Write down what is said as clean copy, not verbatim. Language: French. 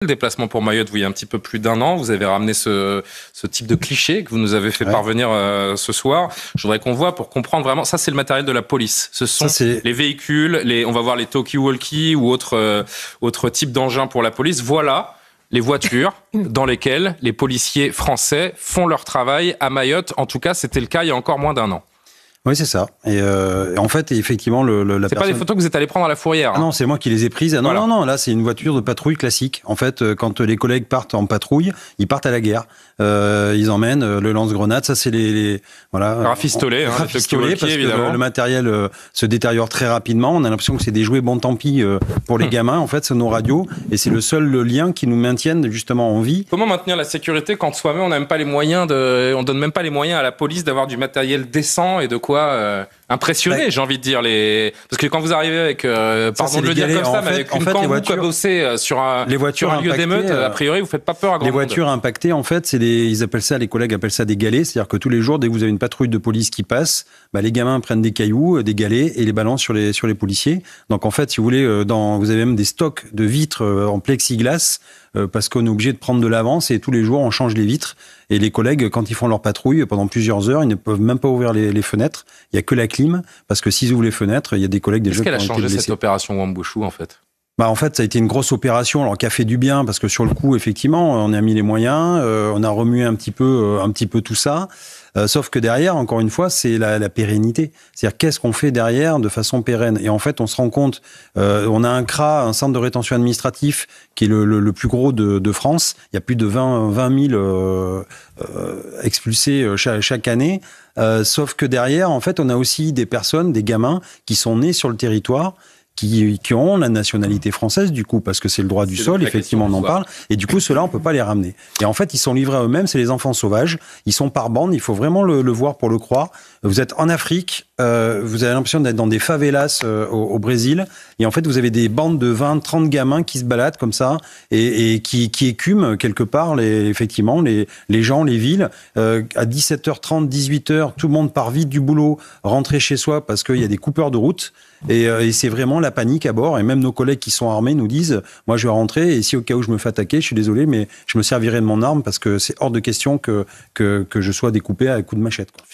Le déplacement pour Mayotte, il y a un petit peu plus d'1 an. Vous avez ramené ce type de cliché que vous nous avez fait parvenir ce soir. Je voudrais qu'on voit pour comprendre vraiment. Ça, c'est le matériel de la police. Ce sont les véhicules, on va voir les talkie-walkie ou autres types d'engins pour la police. Voilà les voitures dans lesquelles les policiers français font leur travail à Mayotte. En tout cas, c'était le cas il y a encore moins d'1 an. Oui, c'est ça. Et en fait, effectivement, c'est pas des photos que vous êtes allé prendre à la Fourrière. Ah non, c'est moi qui les ai prises. Ah non, voilà. Non, là, c'est une voiture de patrouille classique. En fait, quand les collègues partent en patrouille, ils partent à la guerre. Ils emmènent le lance-grenade. Ça, c'est voilà. Rafistolé, rafistolé, parce que le matériel se détériore très rapidement. On a l'impression que c'est des jouets bon tant pis pour les gamins. En fait, c'est nos radios. Et c'est le seul lien qui nous maintienne justement en vie. Comment maintenir la sécurité quand soi-même, on n'a même pas les moyens on donne même pas les moyens à la police d'avoir du matériel décent et de quoi impressionné, j'ai envie de dire. Parce que quand vous arrivez avec, pardon de le dire comme ça, mais avec une kangou cabossée sur un lieu d'émeute, a priori, vous faites pas peur à grand monde. Les voitures impactées, en fait, les collègues appellent ça des galets. C'est-à-dire que tous les jours, dès que vous avez une patrouille de police qui passe, les gamins prennent des cailloux, des galets et les balancent sur les policiers. Donc, en fait, si vous voulez, vous avez même des stocks de vitres en plexiglas parce qu'on est obligé de prendre de l'avance et tous les jours, on change les vitres. Et les collègues, quand ils font leur patrouille, pendant plusieurs heures, ils ne peuvent même pas ouvrir les fenêtres. Il n'y a que la clim, parce que s'ils ouvrent les fenêtres, il y a des collègues déjà qui ont été blessés. Qu'est-ce qu'elle a changé cette opération Wambushu, en fait ? En fait, ça a été une grosse opération, alors qui a fait du bien, parce que sur le coup, effectivement, on a mis les moyens, on a remué un petit peu tout ça. Sauf que derrière, encore une fois, c'est la pérennité. C'est-à-dire, qu'est-ce qu'on fait derrière de façon pérenne ? Et en fait, on se rend compte, on a un CRA, un centre de rétention administratif, qui est le plus gros de France. Il y a plus de 20 000 expulsés chaque année. Sauf que derrière, en fait, on a aussi des personnes, des gamins, qui sont nés sur le territoire, qui ont la nationalité française, du coup, parce que c'est le droit du sol, effectivement, on en parle. Et du coup, ceux-là, on peut pas les ramener. Et en fait, ils sont livrés à eux-mêmes, c'est les enfants sauvages. Ils sont par bande, il faut vraiment le voir pour le croire. Vous êtes en Afrique, vous avez l'impression d'être dans des favelas au Brésil. Et en fait, vous avez des bandes de 20, 30 gamins qui se baladent comme ça et qui écument quelque part, effectivement, les gens, les villes. À 17h30, 18h, tout le monde part vite du boulot, rentrer chez soi parce qu'il y a des coupeurs de route. Et c'est vraiment la panique à bord. Et même nos collègues qui sont armés nous disent, moi je vais rentrer et si au cas où je me fais attaquer, je suis désolé, mais je me servirai de mon arme parce que c'est hors de question que je sois découpé à coups de machette, quoi.